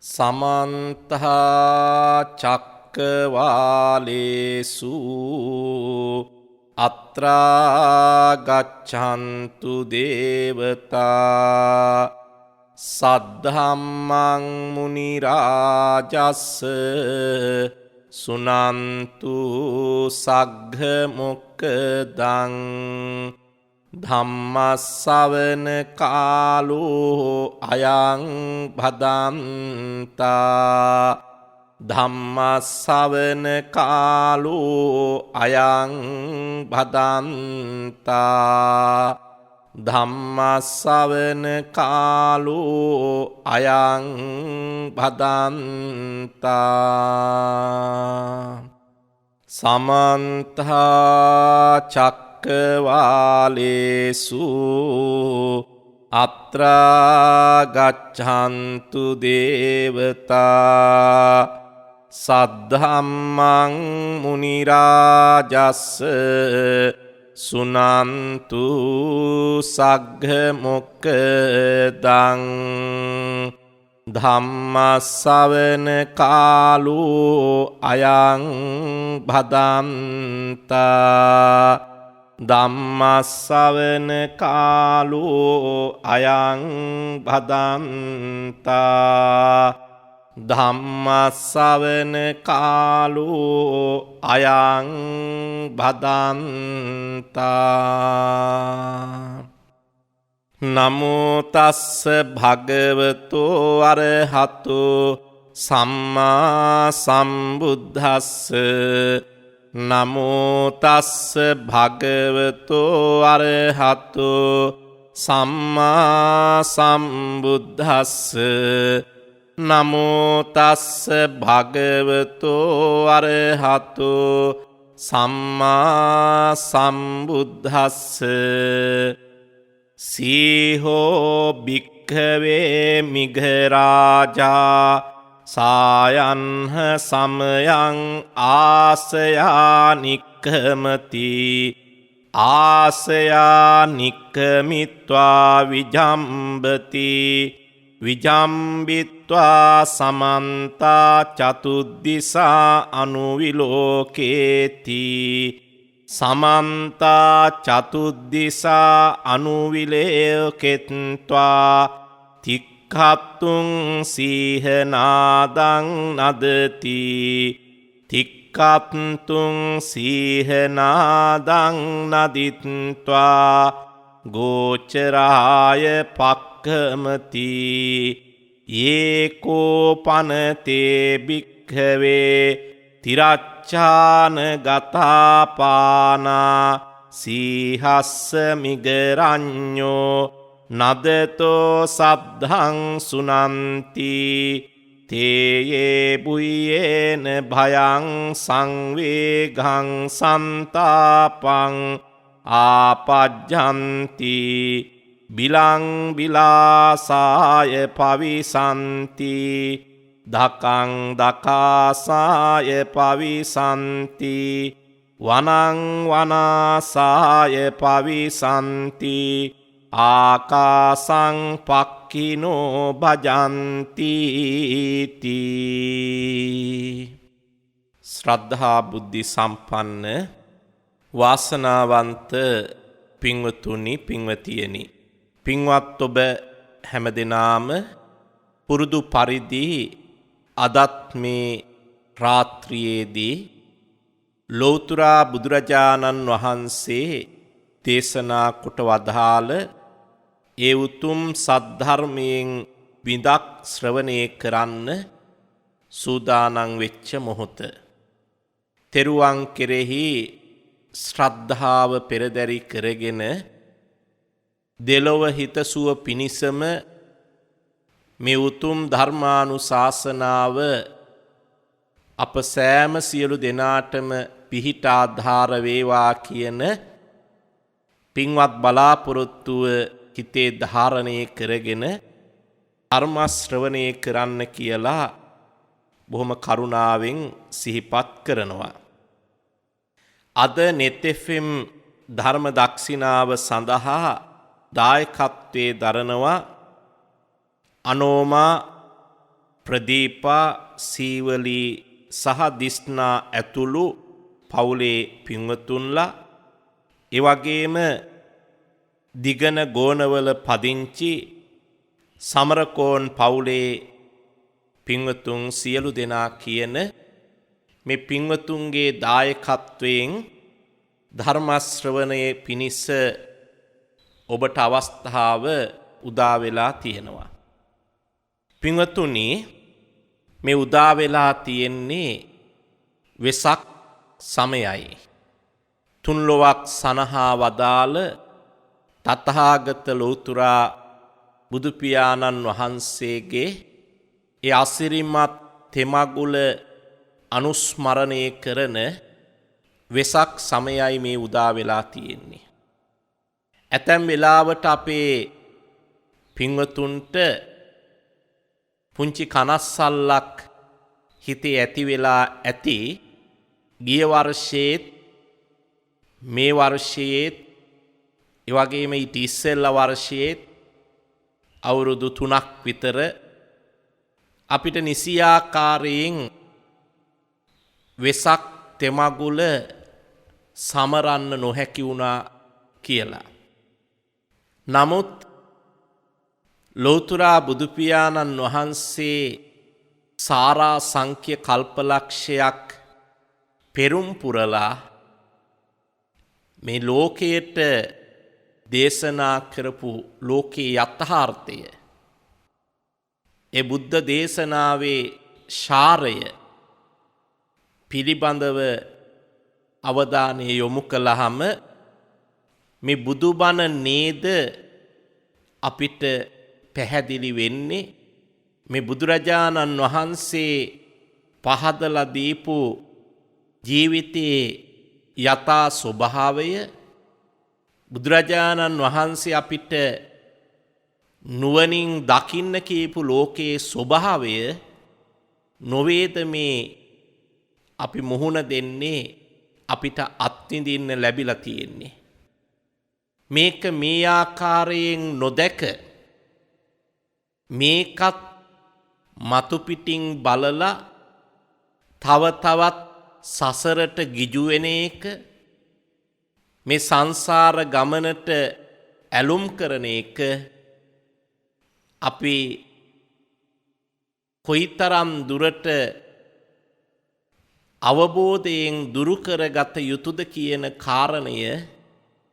සමන්ත චක්කවාලේසු අත්‍රා ගච්ඡන්තු දේවතා සද්ධම්මං මුනි රාජස්ස සුනන්තු සග්ග මොක්ඛදං ධම්මස්සවන කාලෝ අයං භදන්තා ධම්මස්සවන කාලෝ අයං භදන්තා ධම්මස්සවන කාලෝ අයං භදන්තා සමන්ත චක්කවාලේසු අත්‍රා ගච්ඡන්තු දේවතා සද්ධම්මං මුනි රාජස්ස සුනන්තු සග්ග මොක්ඛදං ධම්මස්සවන කාලෝ අයං භදන්තා ධම්මස්සවන කාලෝ අයං භදන්තා ධම්මස්සවන කාලෝ අයං භදන්තා නමෝ තස්ස භගවතෝ අරහතෝ සම්මා සම්බුද්දස්ස නමෝ තස්ස භගවතෝ අරහතෝ සම්මා සම්බුද්දස්ස නමෝ තස්ස භගවතෝ අරහතෝ සම්මා සම්බුද්දස්ස සීහෝ භික්ඛවේ මිඝරාජා සායන්හ සමයං ආසයානික්ඛමති ආසයානික්ඛමිත්වා විජම්බති විජම්බිත්වා සමන්තා චතුද්දිසා අනුවිලෝකේති සමන්තා චතුද්දිසා අනුවිලෝකෙත්වා තික්ඛත්තුං සීහනාදං නදති තික්ඛත්තුං සීහනාදං නදිත්වා ගෝචරාය පක්ඛමති යේකෝ පනතේ භික්ඛවේ තිරච්ඡාන ගතාපානා සීහස්ස මිගරඤ්ඤෝ නදතෝ සද්ධං සුනන්ති තේයේ බුයේන භයං සංවේගං සන්තාපං ආපජ්ජන්ති බිලං බිලාසාය පවිසන්ති දකං දකාසාය පවිසන්ති වනං වනාසාය පවිසන්ති ආකාසං පක්ඛිනෝ භජන්ති තී ශ්‍රද්ධා බුද්ධි සම්පන්න වාසනාවන්ත පින්වතුනි පින්වතියනි පින්වත් ඔබ හැමදෙනාම පුරුදු පරිදි අදත් මේ රාත්‍රියේදී ලෞතර බුදුරජාණන් වහන්සේ දේශනා කොට වදාළ ඒ උතුම් සද්ධර්මයෙන් විඳක් ශ්‍රවණය කරන්න සූදානම් වෙච්ච මොහොත තෙරුවන් කෙරෙහි ශ්‍රද්ධාව පෙරදරි කරගෙන දෙලොව හිතසුව පිණිසම මේ උතුම් ධර්මානුශාසනාව අප සෑම සියලු දෙනාටම පිහිට ආධාර වේවා කියන පින්වත් බලාපොරොත්තුව හිතේ ධාරණය කරගෙන ධර්ම ශ්‍රවණය කරන්න කියලා බොහොම කරුණාවෙන් සිහිපත් කරනවා. අද net fm ධර්ම දක්ෂිනාව සඳහා දායකත්වයේ දරනවා අනෝමා ප්‍රදීපා සීවලී සහ දිස්නා ඇතුළු පවුලේ පින්වතුන්ලා ඒ වගේම දිගන ගෝනවල පදිංචි සමරකෝන් පවුලේ පින්වතුන් සියලු දෙනා කියන මේ පින්වතුන්ගේ දායකත්වයෙන් ධර්ම ශ්‍රවණයේ පිණිස ඔබට අවස්ථාව උදා වෙලා තියෙනවා. පින්වතුනි, මේ උදා වෙලා තියෙන්නේ වෙසක් සමයයි. තුන්ලොවක් සනහා වදාළ තථාගත ලෝතුරා බුදු පියාණන් වහන්සේගේ ඒ අසිරිමත් තෙමගුල අනුස්මරණය කරන වෙසක් සමයයි මේ උදා වෙලා තියෙන්නේ. ඇතැම් වෙලාවට අපේ පින්වතුන්ට පුංචි කනස්සල්ලක් හිතේ ඇති වෙලා ඇති ගිය වර්ෂයේත් මේ වර්ෂයේත් ඒ වගේම ඊට ඉස්සෙල්ලා වර්ෂයේත් අවුරුදු 3ක් විතර අපිට නිසියාකාරයෙන් වෙසක් තෙමගුල සමරන්න නොහැකි වුණා කියලා. නමුත් ලෝතුරා බුදු පියාණන් වහන්සේ සාරා සංඛ්‍ය කල්පලක්ෂයක් පෙරම් පුරලා මේ ලෝකයට දේශනා කරපු ලෝකේ යථාර්ථය, ඒ බුද්ධ දේශනාවේ සාරය පිළිබඳව අවධානය යොමු කළාම මේ බුදුබණ නේද අපිට පැහැදිලි වෙන්නේ මේ බුදුරජාණන් වහන්සේ පහදලා දීපු ජීවිතයේ යථා ස්වභාවය, බුදුරජාණන් වහන්සේ අපිට නුවණින් දකින්න කියපු ලෝකයේ ස්වභාවය නොවේද මේ අපි මුහුණ දෙන්නේ, අපිට අත්විඳින්න ලැබිලා තියෙන්නේ. මේක මේ ආකාරයෙන් නොදැක මේකත් මතු පිටින් බලලා තව තවත් සසරට ගිජු වෙන එක, මේ සංසාර ගමනට ඇලුම් කරන එක අපි කොයිතරම් දුරට අවබෝධයෙන් දුරු කරගත යුතුද කියන කාරණය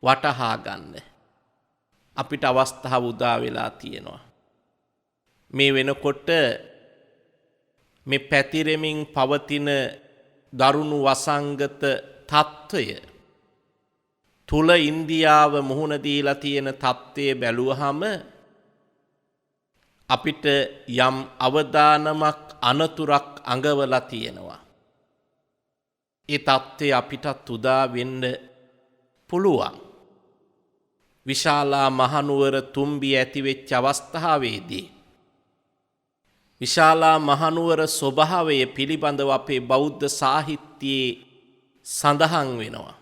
වටහා ගන්න අපිට අවස්ථාව උදා වෙලා තියෙනවා. මේ වෙනකොට මේ පැතිරෙමින් පවතින දරුණු වසංගත තත්ත්වය තුල ඉන්දියාව මුහුණ දීලා තියෙන තත්ත්වය බැලුවහම අපිට යම් අවදානමක් අනතුරක් අඟවලා තියෙනවා. ඒ තත්ත්වය අපිටත් උදා වෙන්න පුළුවන්. විශාලා මහනුවර තුම්බි ඇතිවෙච්ච අවස්ථාවේදී විශාලා මහනුවර ස්වභාවය පිළිබඳව අපේ බෞද්ධ සාහිත්‍යයේ සඳහන් වෙනවා.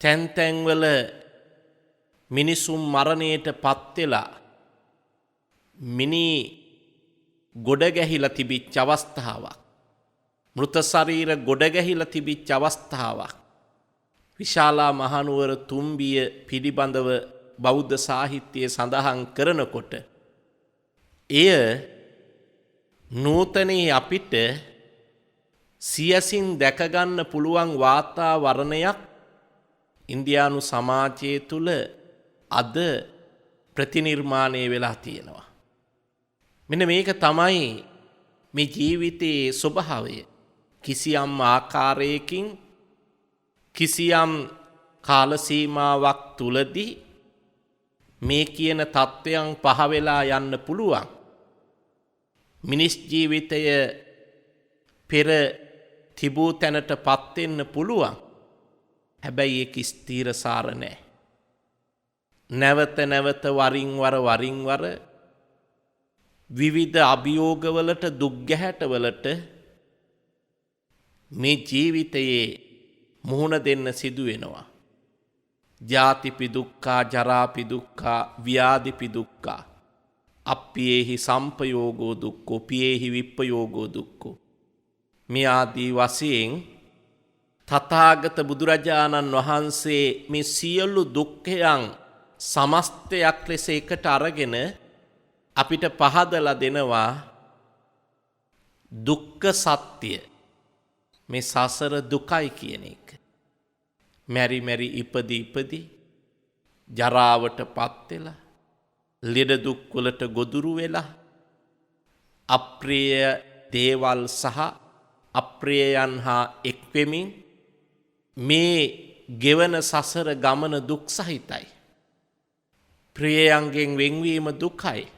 තැන් තැන්වල මිනිසුන් මරණයට පත් වෙලා මිනි ගොඩ ගැහිලා තිබිච්ච අවස්ථාවක්, මෘත ශරීර ගොඩ ගැහිලා තිබිච්ච අවස්ථාවක් විශාලා මහනුවර තුම්බිය පිළිබඳව බෞද්ධ සාහිත්‍යයේ සඳහන් කරනකොට එය නූතනයේ අපිට සියසින් දැකගන්න පුළුවන් වාතාවරණයක් ඉන්දියානු සමාජය තුළ අද ප්‍රතිනිර්මාණය වෙලා තියෙනවා. මෙන්න මේක තමයි මේ ජීවිතයේ ස්වභාවය. කිසියම් ආකාරයකින් කිසියම් කාල සීමාවක් තුලදී මේ කියන තත්ත්වයන් පහ වෙලා යන්න පුළුවන්. මිනිස් ජීවිතය පෙර තිබූ තැනටපත් වෙන්න පුළුවන්. හැබැයි ඒක ස්ථීරසාර නැහැ. නැවත නැවත වරින් වර විවිධ අභියෝගවලට, දුක් ගැහැටවලට මේ ජීවිතයේ මුහුණ දෙන්න සිදු වෙනවා. ජාතිපි දුක්ඛා, ජරාපි දුක්ඛා, ව්‍යාධිපි දුක්ඛා. අප්පියේහි සම්පයෝගෝ දුක්ඛෝ පියේහි විප්පයෝගෝ දුක්ඛෝ මේ ආදී වශයෙන් තථාගත බුදුරජාණන් වහන්සේ මේ සියලු දුක්ඛයන් සමස්තයක් ලෙස එකට අරගෙන අපිට පහදලා දෙනවා දුක්ඛ සත්‍ය මේ සසර දුකයි කියන එක. මෙරි මෙරි ඉපදී ජරාවටපත් වෙලා ලෙඩ දුක් වලට ගොදුරු වෙලා අප්‍රිය දේවල් සහ අප්‍රියයන් හා එක් වෙමින් මේ ගෙවන සසර ගමන දුක් සහිතයි. ප්‍රියයන්ගෙන් වෙන්වීම දුකයි.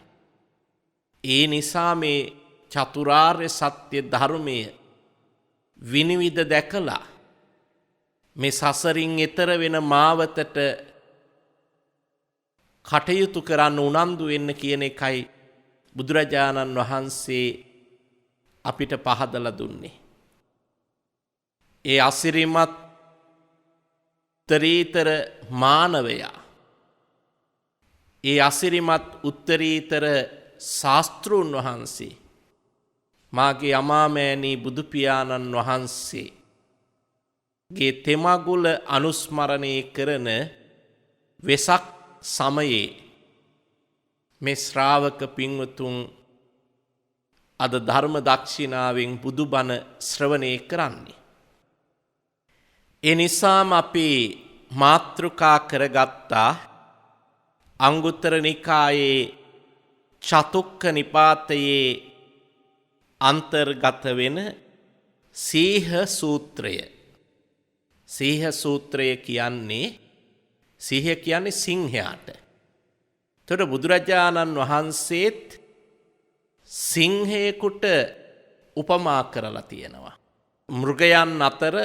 ඒ නිසා මේ චතුරාර්ය සත්‍ය ධර්මය විනිවිද දැකලා මේ සසරින් එතර වෙන මාවතට කටයුතු කරන්න උනන්දු වෙන්න කියන එකයි බුදුරජාණන් වහන්සේ අපිට පහදලා දුන්නේ. ඒ අසිරිමත් උත්තරීතර මානවයා, ඒ අසිරිමත් උත්තරීතර ශාස්ත්‍රූන් වහන්සේ, මාගේ අමාමෑණී බුදු පියාණන් වහන්සේ ගේ තෙමගුල අනුස්මරණය කරන වෙසක් සමයේ මේ ශ්‍රාවක පින්වතුන් අද ධර්ම දක්ෂිනාවෙන් බුදුබණ ශ්‍රවණය කරන්නේ. ඒ නිසාම අපි මාතෘකා කරගත්තා අංගුත්තර නිකායේ චතුක්ක නිපාතයේ අන්තර්ගත වෙන සීහ සූත්‍රය. සීහ සූත්‍රය කියන්නේ සිහිය කියන්නේ සිංහයාට. එතකොට බුදුරජාණන් වහන්සේත් සිංහයෙකුට උපමා කරලා තියෙනවා. මෘගයන් අතර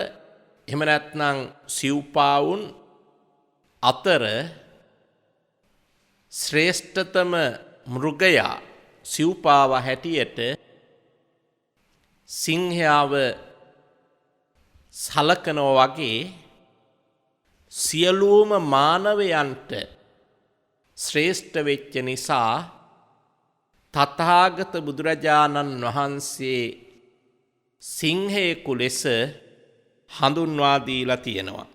එහෙම නැත්නම් සිව්පාවුන් අතර ශ්‍රේෂ්ඨතම මෘගයා සිව්පාව හැටියට සිංහයාව සලකනවා වගේ සියලුම මානවයන්ට ශ්‍රේෂ්ඨ වෙච්ච නිසා තථාගත බුදුරජාණන් වහන්සේ සිංහයෙකු ලෙස හඳුන්වා දීලා තියෙනවා.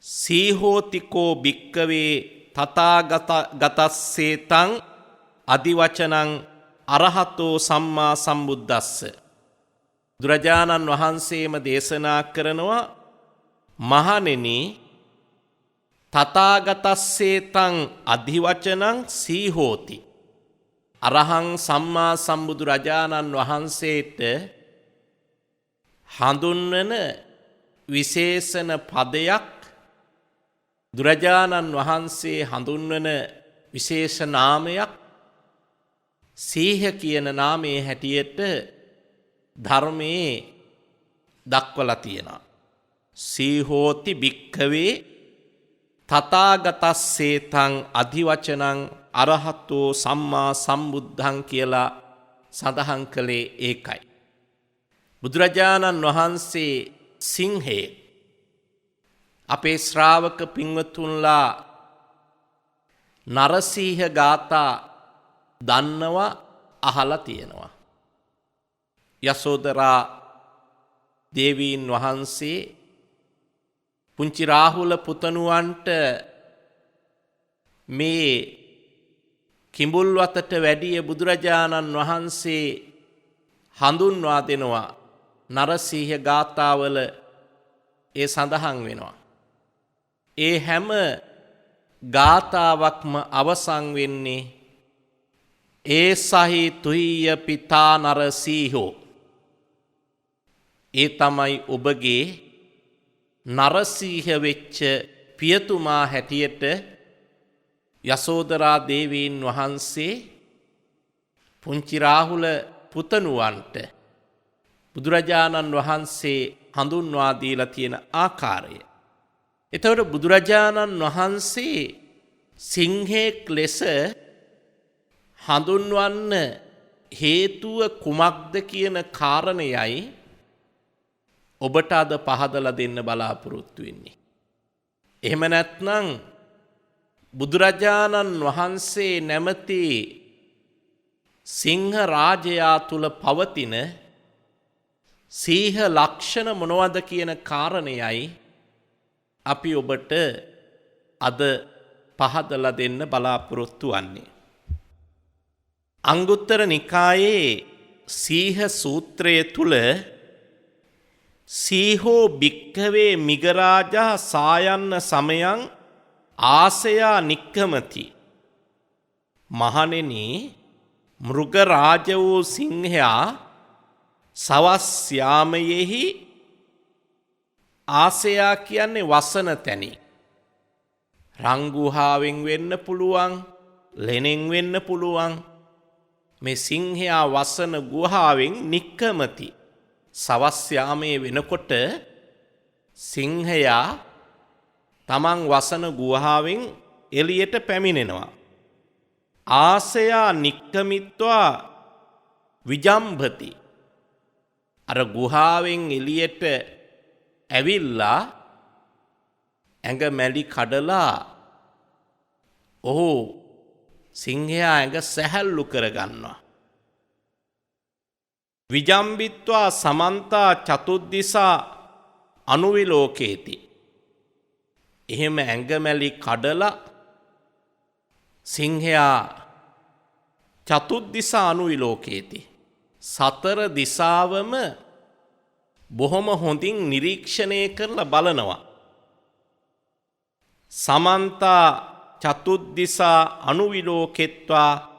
සීහෝතිකෝ භික්කවේ තථාගතස්සේතං අදිවචනං අරහතෝ සම්මා සම්බුද්දස්ස. බුදුරජාණන් වහන්සේම දේශනා කරනවා මහණෙනි තථාගතස්සේතං අධිවචනං සීහෝති. අරහං සම්මා සම්බුදුරජාණන් වහන්සේට හඳුන්වන විශේෂණ පදයක්, බුදුරජාණන් වහන්සේ හඳුන්වන විශේෂ නාමයක් සීහ කියන නාමයේ හැටියට ධර්මයේ දක්වලා තියෙනවා. සීහෝති භික්ඛවේ තථාගතස්සේතං අධිවචනං අරහතෝ සම්මා සම්බුද්ධං කියලා සඳහන් කළේ ඒකයි. බුදුරජාණන් වහන්සේ සිංහේ අපේ ශ්‍රාවක පින්වතුන්ලා නරසීහ ගාථා දන්නවා, අහලා තියෙනවා. යසෝදරා දේවීන් වහන්සේ පුංචි රාහුල පුතණුවන්ට මේ කිඹුල්වතට වැඩිය බුදුරජාණන් වහන්සේ හඳුන්වා දෙනවා. නරසීහ ගාථාවල ඒ සඳහන් වෙනවා. ඒ හැම ගාථාවක්ම අවසන් වෙන්නේ ඒසහි තුහිය පිතා නරසීහෝ. ඒ තමයි ඔබගේ නරසීහ වෙච්ච පියතුමා හැටියට යසෝදරා දේවීන් වහන්සේ පුංචි රාහුල පුතණුවන්ට බුදුරජාණන් වහන්සේ හඳුන්වා දීලා තියෙන ආකාරය. එතකොට බුදුරජාණන් වහන්සේ සිංහෙක් ලෙස හඳුන්වන්න හේතුව කුමක්ද කියන කාරණයයි ඔබට අද පහදලා දෙන්න බලාපොරොත්තු වෙන්නේ. එහෙම නැත්නම් බුදුරජාණන් වහන්සේ නැමැති සිංහ රාජයා තුල පවතින සීහ ලක්ෂණ මොනවද කියන කාරණයයි අපි ඔබට අද පහදලා දෙන්න බලාපොරොත්තු වෙන්නේ. අංගුත්තර නිකායේ සීහ සූත්‍රය තුල සීහෝ භික්ඛවේ මිගරාජා සායන්න සමයං ආසයා නික්කමති. මහණෙනි, මෘග රාජ වූ සිංහයා සවස් යාමයෙහි, ආසයා කියන්නේ වසන තැනි. රංගුහාවෙන් වෙන්න පුළුවන්, ලෙනෙන් වෙන්න පුළුවන්. මේ සිංහයා වසන ගුහාවෙන් නික්කමති. සවස් යාමයේ වෙනකොට සිංහයා තමන් වසන ගුහාවෙන් එළියට පැමිණෙනවා. ආසයා නික්කමිත්වා විජම්භති. අර ගුහාවෙන් එළියට ඇවිල්ලා ඇඟ මැලි කඩලා ඔහු සිංහයා ඇඟ සැහැල්ලු කරගන්නවා. විජම්බිත්වා සමන්තා චතුද්දිසා අනුවිලෝකේති. එහෙම ඇඟමැලි කඩලා සිංහයා චතුද්දිසා අනුවිලෝකේති. සතර දිසාවම බොහොම හොඳින් නිරීක්ෂණය කරලා බලනවා. සමන්තා චතුද්දිසා අනුවිලෝකෙත්වා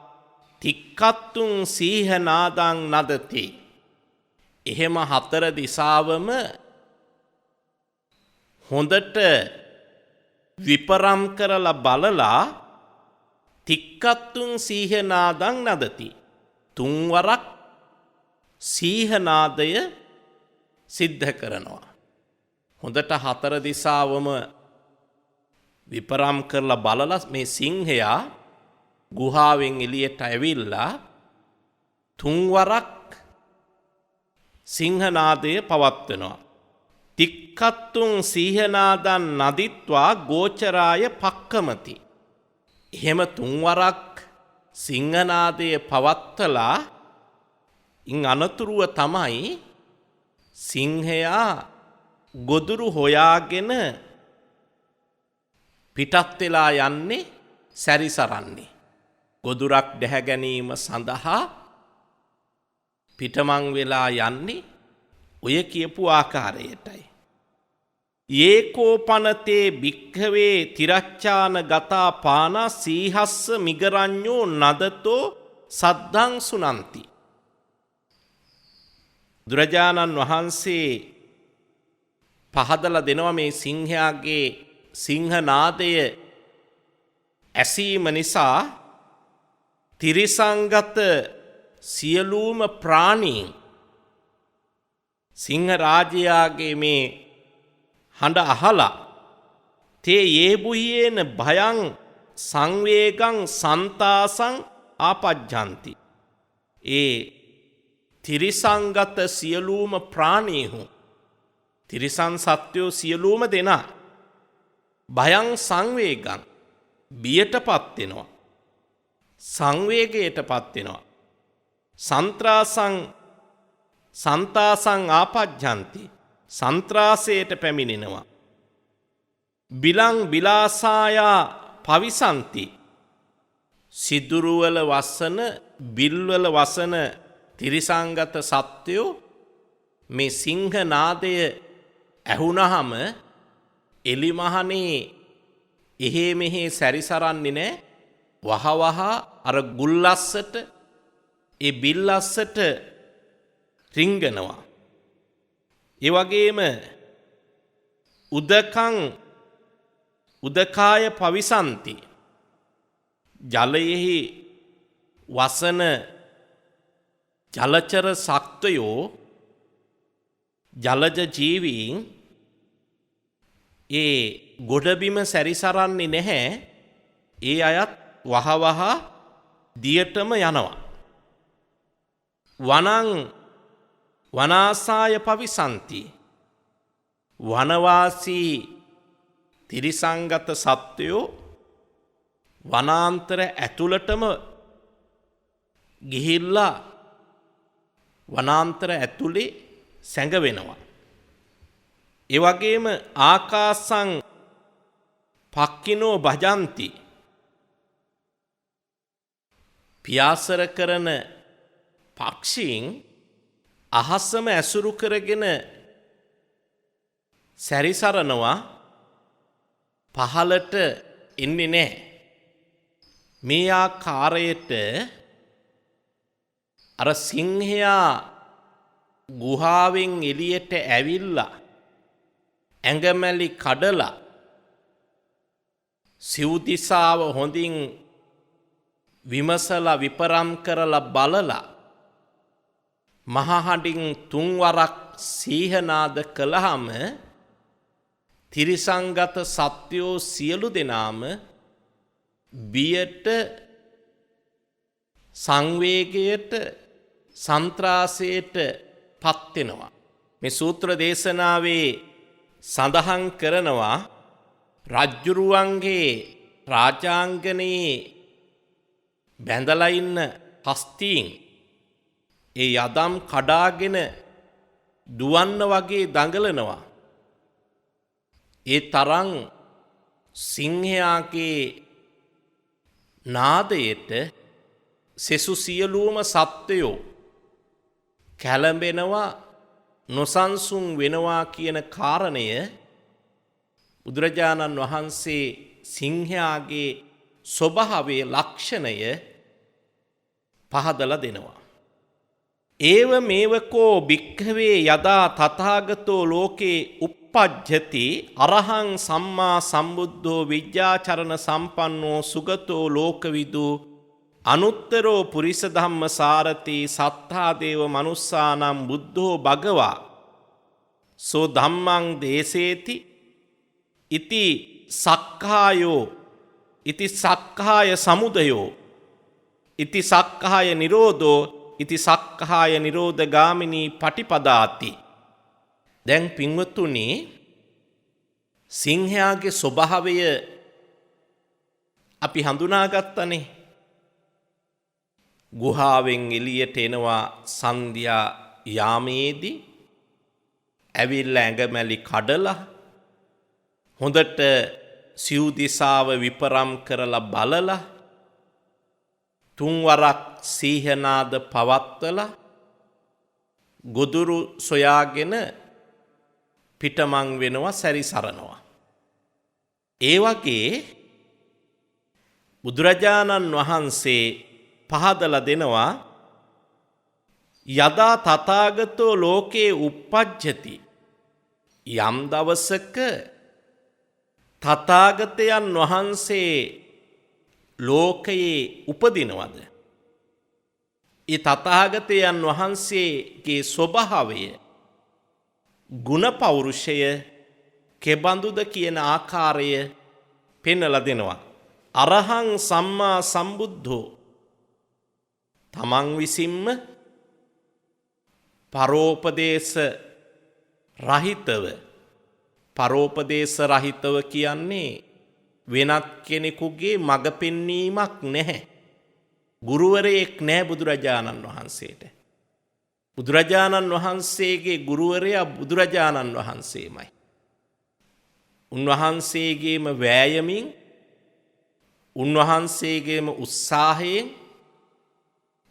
තික්කත්තුන් සීහනාදං නදති. එහෙම හතර දිසාවම හොඳට විපරම් කරලා බලලා තික්කත්තුන් සීහනාදං නදති. තුන්වරක් සීහනාදය සිද්ධ කරනවා. හොඳට හතර දිසාවම විපරම් කරලා බලලා මේ සිංහයා ගුහාවෙන් එළියට ඇවිල්ලා තුන්වරක් සිංහනාදය පවත්වනවා. තික්කත්තුන් සීහනාදන් නදිත්වා ගෝචරාය පක්කමති. එහෙම තුන්වරක් සිංහනාදය පවත්වලා ඉන් අනතුරුව තමයි සිංහයා ගොදුරු හොයාගෙන පිටත් වෙලා යන්නේ, සැරිසරන්නේ. ගොදුරක් දැහැ ගැනීම සඳහා පිටමං වෙලා යන්නේ ඔය කියපු ආකාරයටයි. ඒකෝපනතේ භික්ඛවේ තිරච්ඡාන ගතා පානා සීහස්ස මිගරඤ්ඤෝ නදතෝ සද්ධං සුනන්ති. බුදුරජාණන් වහන්සේ පහදලා දෙනවා මේ සිංහයාගේ සිංහනාදය ඇසීම නිසා තිරිසංගත සියලුම ප්‍රාණීන් සිංහ රාජයාගේ මේ හඬ අහලා තේ යේබුයේන භයං සංවේගං සන්තාසං ආපජ්ජන්ති. ඒ තිරිසංගත සියලුම ප්‍රාණීහු, තිරිසන් සත්වයෝ සියලුම දෙනා භයං සංවේගං බියටපත් වෙනවා, සංවේගයටපත් වෙනවා. සන්තාසං ආපජ්ජන්ති, සන්ත්‍රාසයට පැමිණෙනවා. බිලං බිලාසායා පවිසන්ති, සිදුරුවල වසන, බිල්වල වසන තිරිසංගත සත්වයෝ මේ සිංහනාදය ඇහුනහම එලිමහනේ එහෙ මෙහෙ සැරිසරන්නේ නැහැ. වහවහ අර ගුල්ලස්සට, ඒ බිල්ලස්සට රිංගනවා. ඒ වගේම උදකාය පවිසන්ති, ජලයෙහි වසන ජලචර සත්වයෝ, ජලජ ජීවීන් ඒ ගොඩබිම සැරිසරන්නේ නැහැ. ඒ අයත් වහවහ දියටම යනවා. වනාසාය පවිසන්ති, වනවාසී තිරිසංගත සත්වයෝ වනාන්තර ඇතුළටම ගිහිල්ලා වනාන්තර ඇතුලේ සැඟවෙනවා. ඒ වගේම ආකාසං පක්කිනෝ භජಂತಿ පියාසර කරන පක්ෂීන් අහසම ඇසුරු කරගෙන සැරිසරනවා පහලට එන්නේ නැහැ. මේ ආකාරයට අර සිංහයා ගුහාවෙන් එළියට ඇවිල්ලා ඇඟමැලි කඩලා සිව් දිසාව හොඳින් විමසලා විපරම් කරලා බලලා මහහඬින් තුන්වරක් සීහනාද කළාම තිරිසංගත සත්වෝ සියලු දෙනාම බියට සංවේගයට සන්ත්‍රාසයට පත් වෙනවා. මේ සූත්‍ර දේශනාවේ සඳහන් කරනවා රජ්ජුරුවන්ගේ රාජාංගනයේ බැඳලා ඉන්න හස්තීන් ඒ යදම් කඩාගෙන දුවන්න වගේ දඟලනවා. ඒ තරම් සිංහයාගේ නාදයට සෙසු සියලුම සත්වයෝ කැළඹෙනවා නොසන්සුන් වෙනවා කියන කාරණය බුදුරජාණන් වහන්සේ සිංහයාගේ ස්වභාවයේ ලක්ෂණය පහදලා දෙනවා. ඒව මේවකෝ භික්ඛවේ යදා තථාගතෝ ලෝකේ uppajjati අරහං සම්මා සම්බුද්ධෝ විද්‍යාචරණ සම්පන්නෝ සුගතෝ ලෝකවිදු අනුත්තරෝ පුරිස ධම්ම සාරති සත්තා දේව මනුස්සානම් බුද්ධෝ භගවා සෝ ධම්මං දේසේති ඉති සක්ඛායෝ ඉති සක්ඛාය සමුදයෝ ඉති සක්ඛාය නිරෝධෝ ඉති සක්ඛාය නිරෝධ ගාමිනී පටිපදාති. දැන් පින්වත්තුනි සිංහයාගේ ස්වභාවය අපි හඳුනාගත්තනේ. ගුහාවෙන් එළියට එනවා සන්ධ්‍යා යාමේදී ඇවිල්ලා ඇඟමැලි කඩලා හොඳට සිව් දිසාව විපරම් කරලා බලලා තුන්වරක් සීහනාද පවත්වලා ගොදුරු සොයාගෙන පිටමං වෙනවා සැරිසරනවා. ඒ වගේ බුදුරජාණන් වහන්සේ පහදලා දෙනවා යදා තථාගතෝ ලෝකේ uppajjati යම් දවසක තථාගතයන් වහන්සේ ලෝකයේ උපදිනවද? ඒ තථාගතයන් වහන්සේගේ ස්වභාවය ගුණ පෞරුෂය කෙබඳුද කියන ආකාරය පෙන්වලා දෙනවා. අරහං සම්මා සම්බුද්ධෝ තමන් විසින්ම පරෝපදේශ රහිතව කියන්නේ වෙනත් කෙනෙකුගේ මඟ පෙන්වීමක් නැහැ. ගුරුවරයෙක් නැහැ බුදුරජාණන් වහන්සේට. බුදුරජාණන් වහන්සේගේ ගුරුවරයා බුදුරජාණන් වහන්සේමයි. උන්වහන්සේගේම වෑයමින් උන්වහන්සේගේම උත්සාහයෙන්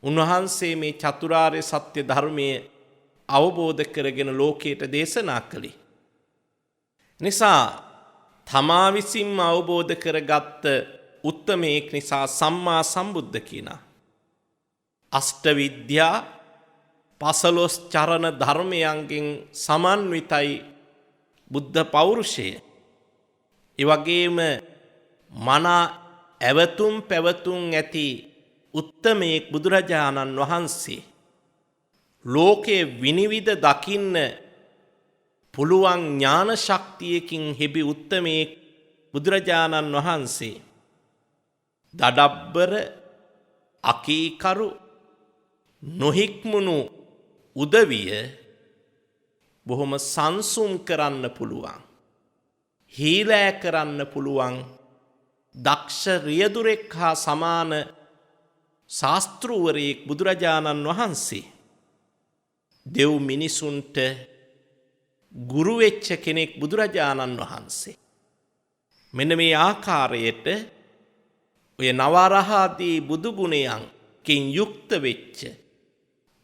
උන්වහන්සේ මේ චතුරාර්ය සත්‍ය ධර්මය අවබෝධ කරගෙන ලෝකයට දේශනා කළේ. නිසා තමා විසින්ම අවබෝධ කරගත්ත උත්තමයෙක් නිසා සම්මා සම්බුද්ධ කියනවා. අෂ්ට විද්‍යා 15 චරණ ධර්මයන්ගෙන් සමන්විතයි බුද්ධ පෞරුෂය. ඒ වගේම මන ඇවතුම් පැවතුම් ඇති උත්තමයෙක් බුදුරජාණන් වහන්සේ. ලෝකේ විනිවිද දකින්න පුළුවන් ඥාන ශක්තියකින් හිබි උත්තමයෙක් බුදුරජාණන් වහන්සේ. දඩබ්බර අකීකරු නොහික්මුණු උදවිය බොහොම සංසුම් කරන්න පුළුවන්. හීලෑ කරන්න පුළුවන් දක්ෂ රියදුරෙක් හා සමාන ශාස්ත්‍රූවරයෙක් බුදුරජාණන් වහන්සේ දෙව් මිනිසුන්ට ගුරු වෙච්ච කෙනෙක් බුදුරජාණන් වහන්සේ. මෙන්න මේ ආකාරයට ඔය නවරහාදී බුදු ගුණයන්කින් යුක්ත වෙච්ච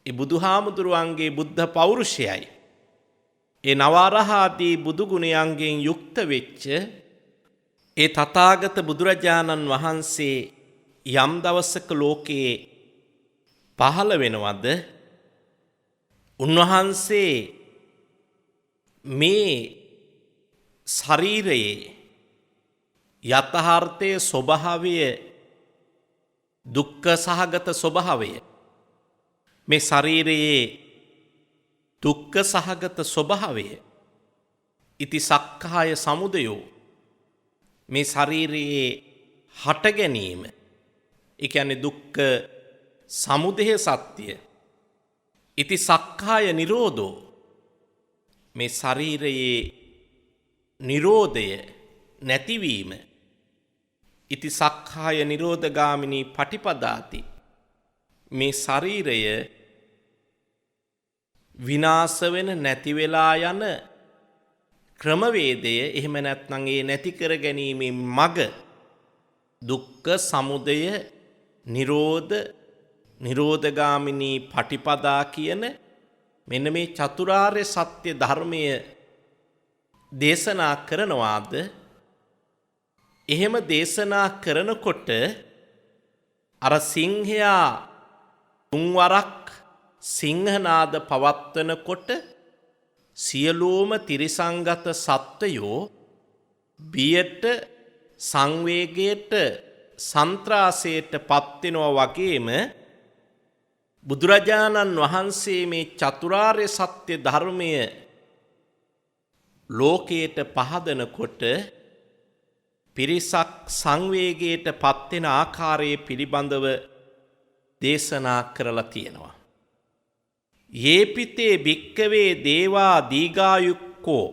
ඒ බුදුහාමුදුරුවන්ගේ බුද්ධ පෞරුෂයයි ඒ නවරහාදී බුදු ගුණයන්ගෙන් යුක්ත වෙච්ච ඒ තථාගත බුදුරජාණන් වහන්සේ යම් දවසක ලෝකයේ පහළ වෙනවද උන්වහන්සේ මේ ශරීරයේ යථාර්ථයේ ස්වභාවය දුක්ඛ සහගත ස්වභාවය මේ ශරීරයේ දුක්ඛ සහගත ස්වභාවය ඉති සක්කාය සමුදයෝ මේ ශරීරයේ හට ගැනීම ඒ කියන්නේ දුක්ඛ සමුදය සත්‍ය ඉති සක්කාය නිරෝධෝ මේ ශරීරයේ නිරෝධය නැතිවීම ඉති සක්කාය නිරෝධගාමිනී පටිපදාති මේ ශරීරය විනාශ වෙන නැති වෙලා යන ක්‍රමවේදය එහෙම නැත්නම් ඒ නැති කර ගැනීමේ මඟ දුක්ඛ සමුදය නිරෝධ නිරෝධගාමිනී පටිපදා කියන මෙන්න මේ චතුරාර්ය සත්‍ය ධර්මය දේශනා කරනවාද එහෙම දේශනා කරනකොට අර සිංහයා තුන්වරක් සිංහනාද පවත්වනකොට සියලුම තිරිසංගත සත්වයෝ බියට සංවේගයට සන්ත්‍රාසයට පත්වෙනවා වගේම බුදුරජාණන් වහන්සේ මේ චතුරාර්ය සත්‍ය ධර්මය ලෝකයට පහදනකොට පිරිසක් සංවේගයට පත්වෙන ආකාරයේ පිළිබඳව දේශනා කරලා තියෙනවා. යේපිතේ භික්කවේ දේවා දීගායුක්කෝ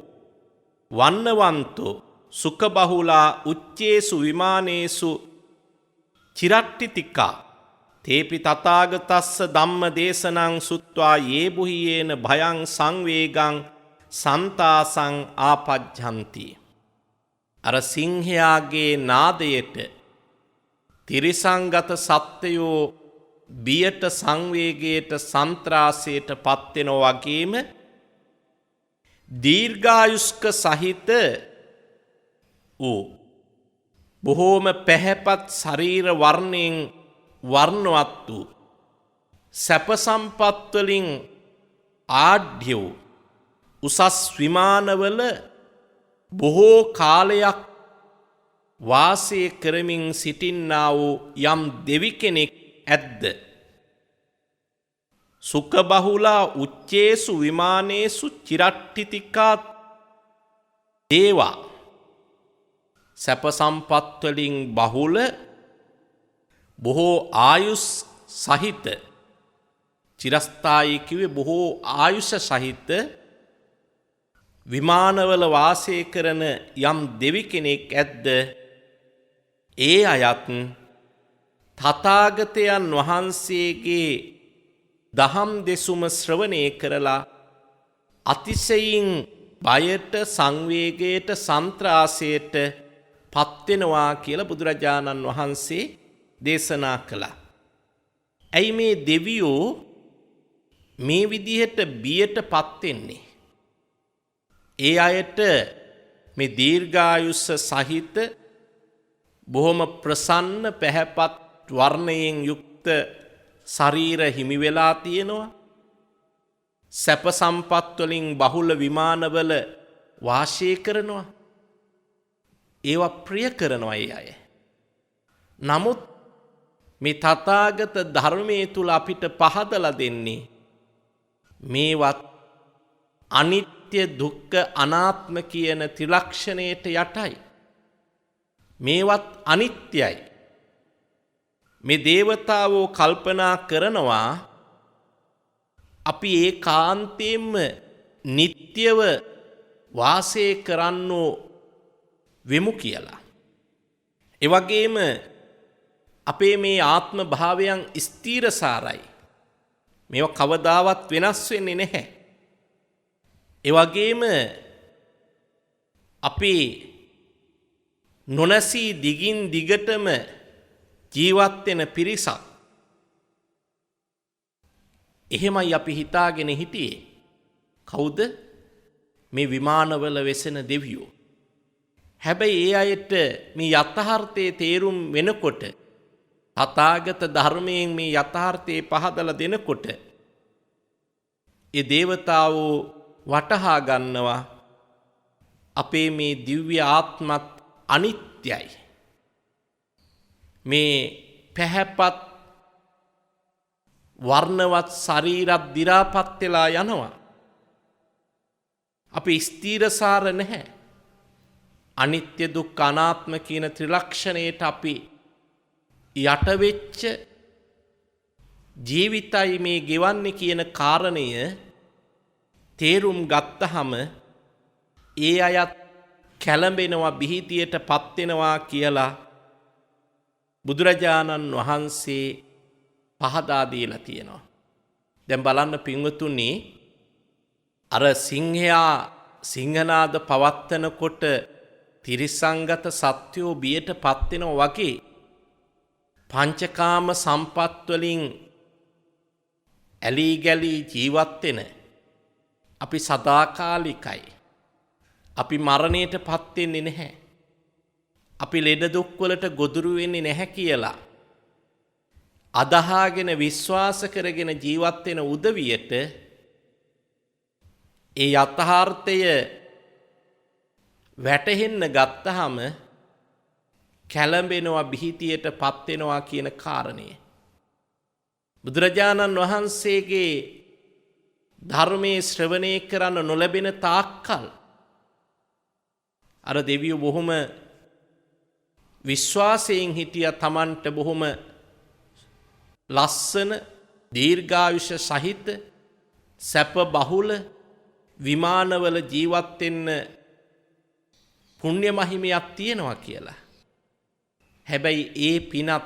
වන්නවන්තෝ සුඛබහුලා උච්චේසු විමානේසු චිරට්ටිතිකා තේපි තථාගතස්ස ධම්ම දේශනං සුත්වා යේබුහියේන භයං සංවේගං සන්තාසං ආපජ්ජන්ති. අර සිංහයාගේ නාදයට තිරිසංගත සත්වයෝ බියට සංවේගයට සන්ත්‍රාසයට පත්වෙනවා වගේම දීර්ඝායුෂ්ක සහිත වූ බොහෝම පැහැපත් ශරීර වර්ණයෙන් වර්ණවත් වූ සැප සම්පත් වලින් ආඩ්‍ය වූ උසස් විමානවල බොහෝ කාලයක් වාසය කරමින් සිටින්නා වූ යම් දෙවි කෙනෙක් ඇද්ද සුඛ බහුලා උච්චේසු විමානේසු චිරට්ටිතිකා දේවා සැප සම්පත් වලින් බහුල බොහෝ ආයුෂ් සහිත චිරස්ථායී කිව්වේ බොහෝ ආයුෂ සහිත විමානවල වාසය කරන යම් දෙවි කෙනෙක් ඇද්ද ඒ අයත් තථාගතයන් වහන්සේගේ දහම් දෙසුම ශ්‍රවණය කරලා අතිශයින් බයට සංවේගයට සන්ත්‍රාසයට පත්වෙනවා කියලා බුදුරජාණන් වහන්සේ දේශනා කළා. ඇයි මේ දෙවියෝ මේ විදිහට බියට පත්වෙන්නේ? ඒ අයට මේ දීර්ඝායුෂ සහිත බොහොම ප්‍රසන්න පැහැපත් වර්ණයෙන් යුක්ත ශරීර හිමි වෙලා තියෙනවා. සැප සම්පත් වලින් බහුල විමානවල වාසය කරනවා. ඒවා ප්‍රිය කරනවා ඒ අය. නමුත් මේ තථාගත ධර්මයේ තුල අපිට පහදලා දෙන්නේ මේවත් අනිත්‍ය දුක්ඛ අනාත්ම කියන ත්‍රිලක්ෂණයට යටයි. මේවත් අනිත්‍යයි. මේ දේවතාවෝ කල්පනා කරනවා අපි ඒකාන්තයෙන්ම නිට්ටයව වාසය කරන්නෝ වෙමු කියලා. ඒ වගේම අපේ මේ ආත්ම භාවයන් ස්ථීරසාරයි. මේවා කවදාවත් වෙනස් වෙන්නේ නැහැ. ඒ වගේම අපි නොනැසී දිගින් දිගටම ජීවත් වෙන පිරිසක්. එහෙමයි අපි හිතාගෙන හිටියේ. කවුද? මේ විමානවල වෙසෙන දෙවියෝ. හැබැයි ඒ අයට මේ යථාර්ථයේ තේරුම් වෙනකොට, තථාගත ධර්මයෙන් මේ යථාර්ථයේ පහදලා දෙනකොට, ඒ දේවතාවෝ වටහා ගන්නවා අපේ මේ දිව්‍ය ආත්මත් අනිත්‍යයි. මේ පැහැපත් වර්ණවත් ශරීරත් දි รา පත් වෙලා යනවා. අපි ස්ථීරසාර නැහැ. අනිත්‍ය දුක්ඛ අනාත්ම කියන ත්‍රිලක්ෂණයට අපි යට වෙච්ච ජීවිතයි මේ ගෙවන්නේ කියන කාරණය තේරුම් ගත්තහම ඒ අයත් කැළඹෙනවා, බිහිතියට පත් වෙනවා කියලා බුදුරජාණන් වහන්සේ පහදා දීලා තියෙනවා. දැන් බලන්න පින්වතුනි, අර සිංහයා සිංහනාද පවත්වනකොට තිරිසංගත සත්වෝ බියට පත් වෙනවා වගේ පංචකාම සම්පත් වලින් ඇලී ගලී ජීවත් වෙන අපි සදාකාලිකයි. අපි මරණයට පත් වෙන්නේ නැහැ. අපි ලෙඩ දුක් වලට ගොදුරු වෙන්නේ නැහැ කියලා අදහාගෙන විශ්වාස කරගෙන ජීවත් වෙන උදවියට ඒ යථාර්ථය වැටහෙන්න ගත්තාම කැළඹෙනවා, බිහිතියට පත් වෙනවා කියන කාරණය. බුදුරජාණන් වහන්සේගේ ධර්මයේ ශ්‍රවණය කරන්න නොලැබෙන තාක්කල් අර දෙවියෝ බොහොම විශ්වාසයෙන් හිටියා තමන්ට බොහොම ලස්සන දීර්ඝායුෂ සහිත සැප බහුල විමානවල ජීවත් වෙන්න පුණ්‍ය මහිමයක් තියෙනවා කියලා. හැබැයි ඒ පිනත්